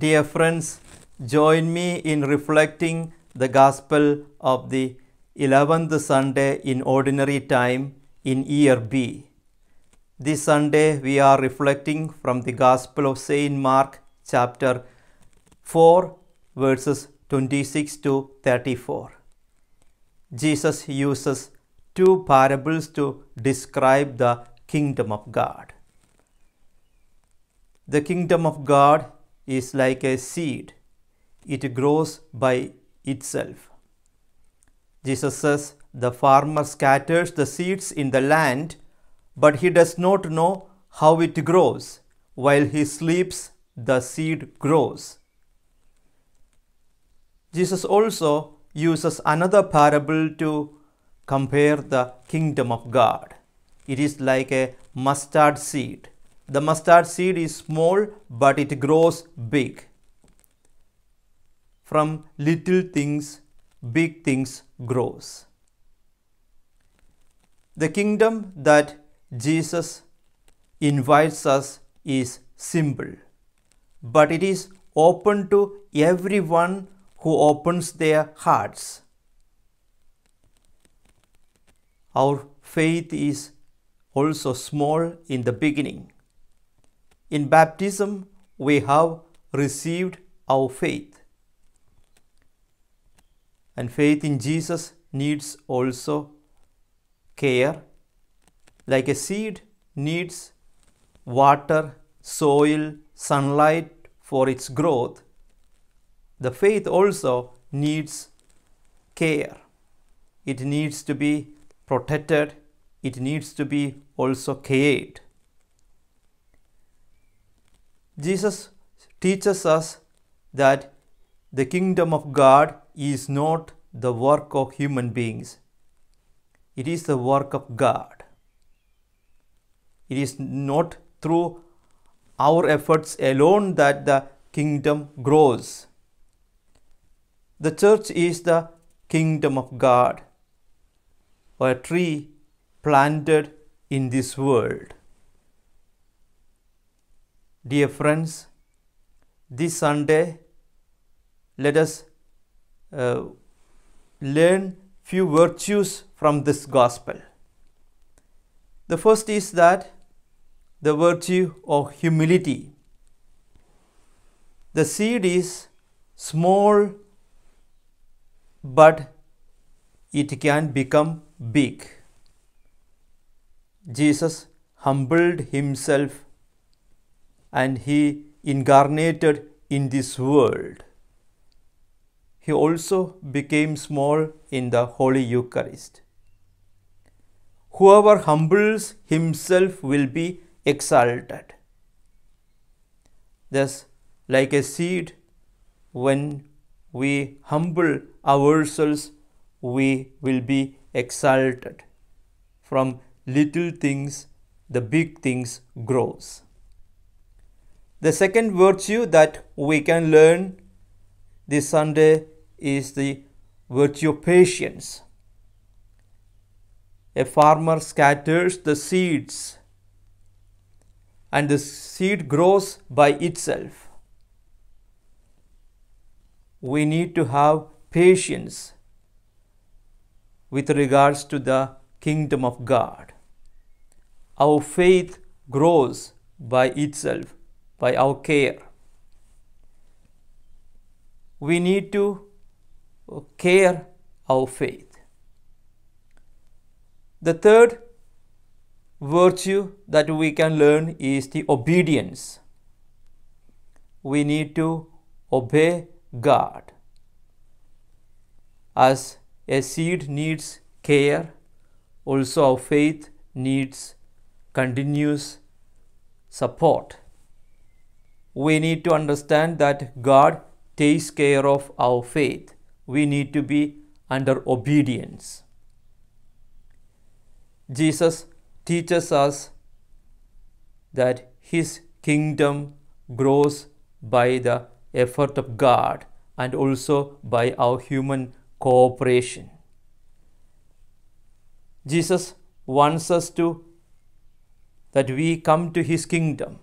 Dear friends, join me in reflecting the Gospel of the 11th Sunday in Ordinary Time in Year B. This Sunday we are reflecting from the Gospel of Saint Mark chapter 4 verses 26 to 34. Jesus uses two parables to describe the kingdom of God. The kingdom of God is like a seed. It grows by itself. Jesus says the farmer scatters the seeds in the land, but he does not know how it grows. While he sleeps, the seed grows. Jesus also uses another parable to compare the kingdom of God. It is like a mustard seed. The mustard seed is small, but it grows big. From little things, big things grows. The kingdom that Jesus invites us is simple, but it is open to everyone who opens their hearts. Our faith is also small in the beginning. In baptism, we have received our faith. And faith in Jesus needs also care. Like a seed needs water, soil, sunlight for its growth, the faith also needs care. It needs to be protected. It needs to be also cared. Jesus teaches us that the kingdom of God is not the work of human beings. It is the work of God. It is not through our efforts alone that the kingdom grows. The church is the kingdom of God, a tree planted in this world. Dear friends, this Sunday, let us learn few virtues from this gospel. The first is that the virtue of humility. The seed is small, but it can become big. Jesus humbled himself and he incarnated in this world. He also became small in the Holy Eucharist. Whoever humbles himself will be exalted. Thus, like a seed, when we humble ourselves, we will be exalted. From little things, the big things grows. The second virtue that we can learn this Sunday is the virtue of patience. A farmer scatters the seeds and the seed grows by itself. We need to have patience with regards to the kingdom of God. Our faith grows by itself, by our care. We need to care our faith. The third virtue that we can learn is the obedience. We need to obey God. As a seed needs care, also our faith needs continuous support. We need to understand that God takes care of our faith. We need to be under obedience. Jesus teaches us that his kingdom grows by the effort of God and also by our human cooperation. Jesus wants us to that we come to his kingdom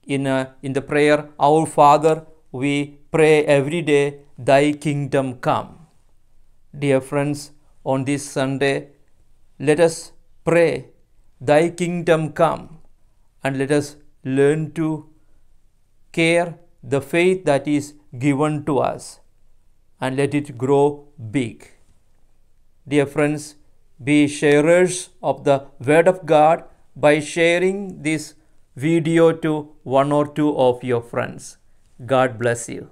in the prayer, Our Father we pray every day, Thy kingdom come. Dear friends, on this Sunday, let us pray, Thy kingdom come, and let us learn to care the faith that is given to us and let it grow big. Dear friends, be sharers of the Word of God by sharing this video to one or two of your friends. God bless you.